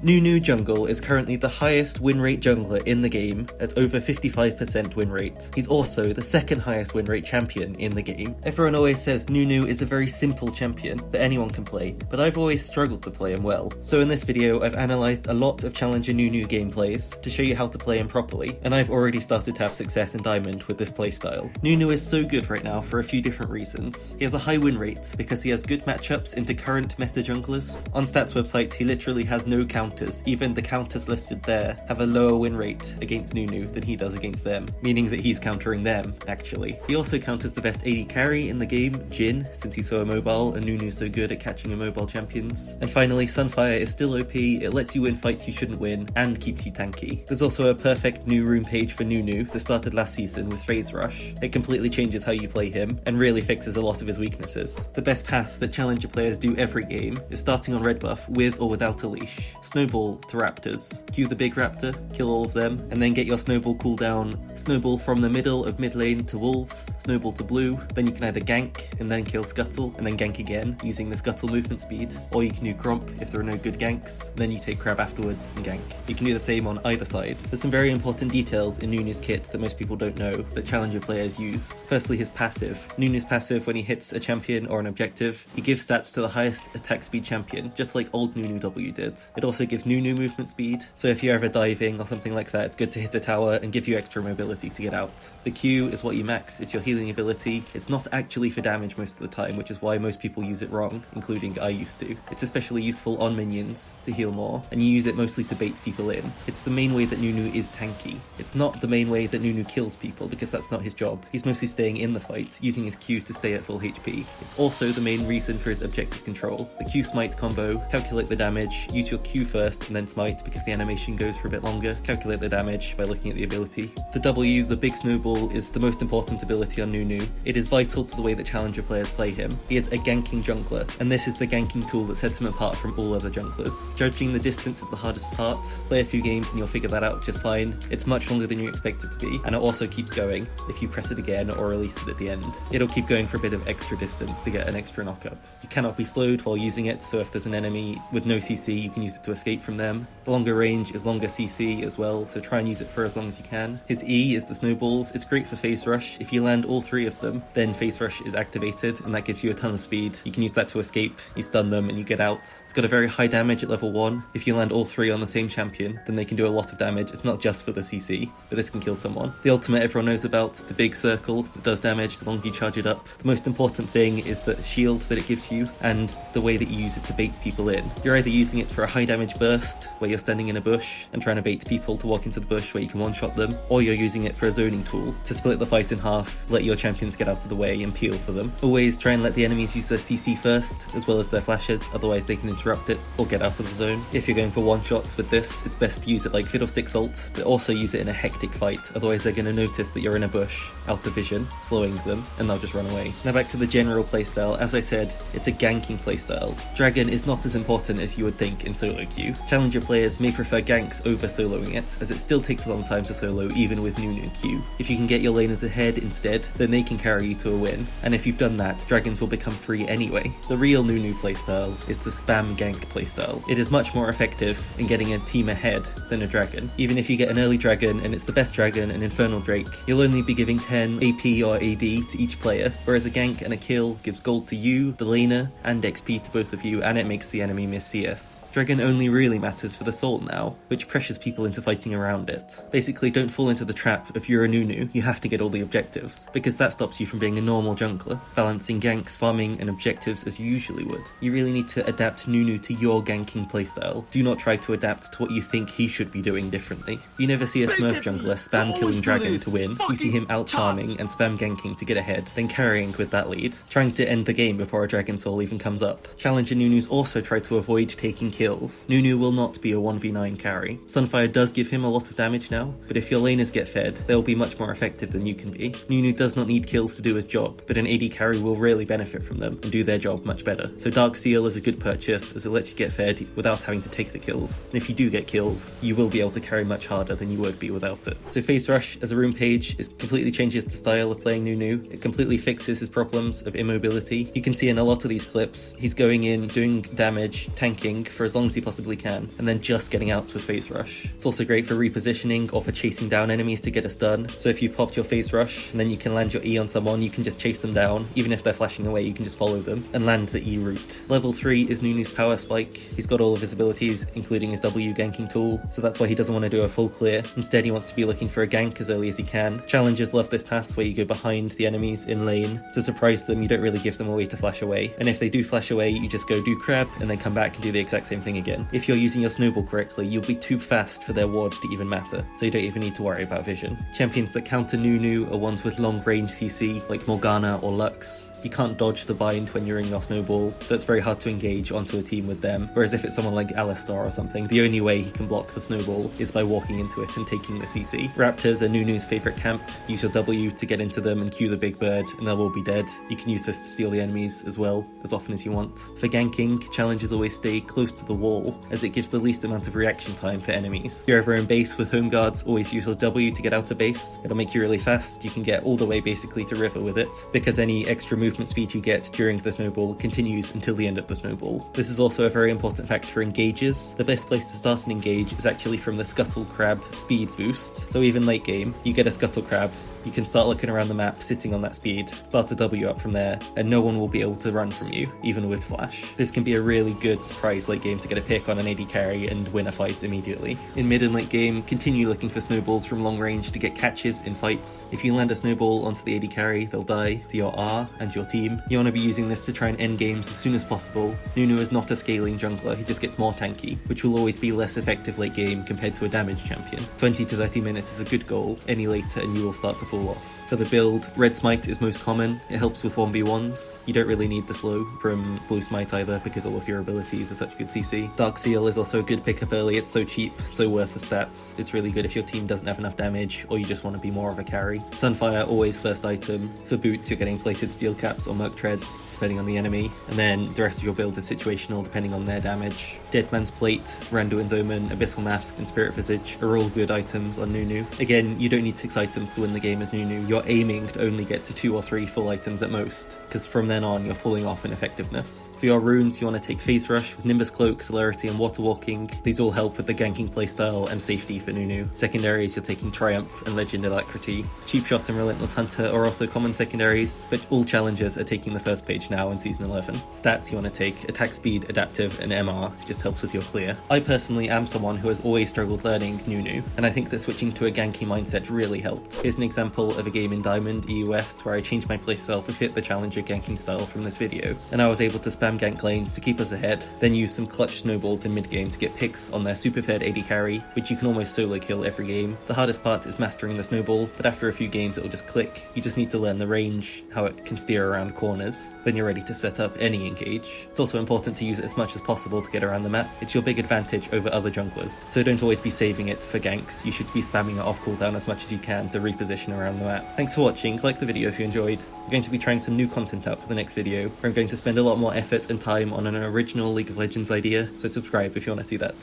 Nunu Jungle is currently the highest win rate jungler in the game at over 55% win rate. He's also the second highest win rate champion in the game. Everyone always says Nunu is a very simple champion that anyone can play, but I've always struggled to play him well. So in this video I've analysed a lot of Challenger Nunu gameplays to show you how to play him properly, and I've already started to have success in Diamond with this playstyle. Nunu is so good right now for a few different reasons. He has a high win rate because he has good matchups into current meta junglers. On stats websites he literally has no counters. Even the counters listed there have a lower win rate against Nunu than he does against them, meaning that he's countering them, actually. He also counters the best AD carry in the game, Jhin, since he's so immobile and Nunu's so good at catching immobile champions. And finally, Sunfire is still OP, it lets you win fights you shouldn't win, and keeps you tanky. There's also a perfect new room page for Nunu that started last season with Phase Rush. It completely changes how you play him, and really fixes a lot of his weaknesses. The best path that Challenger players do every game is starting on red buff with or without a leash. Snowball to raptors. Cue the big raptor, kill all of them, and then get your snowball cooldown. Snowball from the middle of mid lane to wolves, snowball to blue, then you can either gank and then kill scuttle, and then gank again using the scuttle movement speed, or you can do cromp if there are no good ganks, then you take crab afterwards and gank. You can do the same on either side. There's some very important details in Nunu's kit that most people don't know that Challenger players use. Firstly, his passive. Nunu's passive, when he hits a champion or an objective, he gives stats to the highest attack speed champion, just like old Nunu W did. It also gives Nunu movement speed, so if you're ever diving or something like that, it's good to hit a tower and give you extra mobility to get out. The Q is what you max, it's your healing ability. It's not actually for damage most of the time, which is why most people use it wrong, including I used to. It's especially useful on minions to heal more, and you use it mostly to bait people in. It's the main way that Nunu is tanky. It's not the main way that Nunu kills people, because that's not his job. He's mostly staying in the fight, using his Q to stay at full HP. It's also the main reason for his objective control. The Q smite combo, calculate the damage, use your Q first and then smite because the animation goes for a bit longer, calculate the damage by looking at the ability. The W, the big snowball, is the most important ability on Nunu. It is vital to the way that Challenger players play him. He is a ganking jungler, and this is the ganking tool that sets him apart from all other junglers. Judging the distance is the hardest part. Play a few games and you'll figure that out just fine. It's much longer than you expect it to be, and it also keeps going if you press it again or release it at the end. It'll keep going for a bit of extra distance to get an extra knockup. You cannot be slowed while using it, so if there's an enemy with no CC, you can use it to escape from them. The longer range is longer CC as well, so try and use it for as long as you can. His E is the snowballs. It's great for Phase Rush. If you land all three of them, then Phase Rush is activated, and that gives you a ton of speed. You can use that to escape, you stun them, and you get out. It's got a very high damage at level 1. If you land all three on the same champion, then they can do a lot of damage. It's not just for the CC, but this can kill someone. The ultimate everyone knows about, the big circle that does damage the longer you charge it up. The most important thing is the shield that it gives you, and the way that you use it to bait people in. You're either using it for a high damage burst, where you're standing in a bush and trying to bait people to walk into the bush where you can one-shot them, or you're using it for a zoning tool to split the fight in half, let your champions get out of the way and peel for them. Always try and let the enemies use their CC first, as well as their flashes, otherwise they can interrupt it or get out of the zone. If you're going for one-shots with this, it's best to use it like Fiddlestick's ult, but also use it in a hectic fight, otherwise they're going to notice that you're in a bush, out of vision, slowing them, and they'll just run away. Now back to the general playstyle. As I said, it's a ganking playstyle. Dragon is not as important as you would think in solo queue. Challenger players may prefer ganks over soloing it, as it still takes a long time to solo even with Nunu Q. If you can get your laners ahead instead, then they can carry you to a win, and if you've done that, dragons will become free anyway. The real Nunu playstyle is the spam gank playstyle. It is much more effective in getting a team ahead than a dragon. Even if you get an early dragon and it's the best dragon, an Infernal Drake, you'll only be giving 10 AP or AD to each player, whereas a gank and a kill gives gold to you, the laner, and XP to both of you, and it makes the enemy miss CS. Dragon only really matters for the soul now, which pressures people into fighting around it. Basically, don't fall into the trap of you're a Nunu, you have to get all the objectives, because that stops you from being a normal jungler, balancing ganks, farming, and objectives as you usually would. You really need to adapt Nunu to your ganking playstyle. Do not try to adapt to what you think he should be doing differently. You never see a Smurf jungler spam killing dragon to win. You see him out-charming and spam ganking to get ahead, then carrying with that lead, trying to end the game before a dragon soul even comes up. Challenger Nunus also try to avoid taking kills. Nunu will not be a 1v9 carry. Sunfire does give him a lot of damage now, but if your laners get fed, they'll be much more effective than you can be. Nunu does not need kills to do his job, but an AD carry will really benefit from them and do their job much better. So Dark Seal is a good purchase, as it lets you get fed without having to take the kills. And if you do get kills, you will be able to carry much harder than you would be without it. So Phase Rush as a room page completely changes the style of playing Nunu. It completely fixes his problems of immobility. You can see in a lot of these clips, he's going in, doing damage, tanking for as long as he possibly can, and then just getting out with phase rush. It's also great for repositioning or for chasing down enemies to get a stun. So if you've popped your phase rush and then you can land your E on someone, you can just chase them down. Even if they're flashing away, you can just follow them and land the E route. Level 3 is Nunu's power spike. He's got all of his abilities, including his W ganking tool, so that's why he doesn't want to do a full clear. Instead, he wants to be looking for a gank as early as he can. Challengers love this path where you go behind the enemies in lane. To surprise them, you don't really give them a way to flash away. And if they do flash away, you just go do crab and then come back and do the exact same thing again. If you're using your snowball correctly, you'll be too fast for their ward to even matter, so you don't even need to worry about vision. Champions that counter Nunu are ones with long range CC, like Morgana or Lux. You can't dodge the bind when you're in your snowball, so it's very hard to engage onto a team with them, whereas if it's someone like Alistar or something, the only way he can block the snowball is by walking into it and taking the CC. Raptors are Nunu's favourite camp. Use your W to get into them and cue the big bird, and they'll all be dead. You can use this to steal the enemies as well, as often as you want. For ganking, challengers always stay close to the wall, as it gives the least amount of reaction time for enemies. If you're ever in base with home guards, always use your W to get out of base. It'll make you really fast. You can get all the way basically to river with it, because any extra movement speed you get during the snowball continues until the end of the snowball. This is also a very important fact for engages. The best place to start an engage is actually from the Scuttle Crab speed boost. So even late game, you get a Scuttle Crab, you can start looking around the map sitting on that speed, start a W up from there, and no one will be able to run from you, even with flash. This can be a really good surprise late game to get a pick on an AD carry and win a fight immediately. In mid and late game, continue looking for snowballs from long range to get catches in fights. If you land a snowball onto the AD carry, they'll die to your R and your team. You want to be using this to try and end games as soon as possible. Nunu is not a scaling jungler, he just gets more tanky, which will always be less effective late game compared to a damage champion. 20 to 30 minutes is a good goal, any later and you will start to fall off. For the build, Red Smite is most common. It helps with 1v1s. You don't really need the slow from Blue Smite either because all of your abilities are such good CC. Dark Seal is also a good pickup early. It's so cheap, so worth the stats. It's really good if your team doesn't have enough damage or you just want to be more of a carry. Sunfire, always first item. For boots, you're getting plated steel caps or merc treads, depending on the enemy. And then the rest of your build is situational depending on their damage. Deadman's Plate, Randuin's Omen, Abyssal Mask, and Spirit Visage are all good items on Nunu. Again, you don't need 6 items to win the game as Nunu. You're aiming to only get to 2 or 3 full items at most, because from then on you're falling off in effectiveness. For your runes, you want to take Phase Rush with Nimbus Cloak, Celerity, and Water Walking. These all help with the ganking playstyle and safety for Nunu. Secondaries, you're taking Triumph and Legend Alacrity. Cheap Shot and Relentless Hunter are also common secondaries, but all challengers are taking the first page now in Season 11. Stats you want to take: Attack Speed, Adaptive, and MR, just helps with your clear. I personally am someone who has always struggled learning Nunu, and I think that switching to a ganking mindset really helped. Here's an example of a game in Diamond EU West where I changed my playstyle to fit the Challenger ganking style from this video, and I was able to spam gank lanes to keep us ahead, then use some clutch snowballs in mid game to get picks on their super fed AD carry, which you can almost solo kill every game. The hardest part is mastering the snowball, but after a few games it'll just click. You just need to learn the range, how it can steer around corners, then you're ready to set up any engage. It's also important to use it as much as possible to get around the map. It's your big advantage over other junglers, so don't always be saving it for ganks. You should be spamming it off cooldown as much as you can to reposition around the map. Thanks for watching, like the video if you enjoyed. I'm going to be trying some new content out for the next video, where I'm going to spend a lot more effort and time on an original League of Legends idea, so subscribe if you want to see that.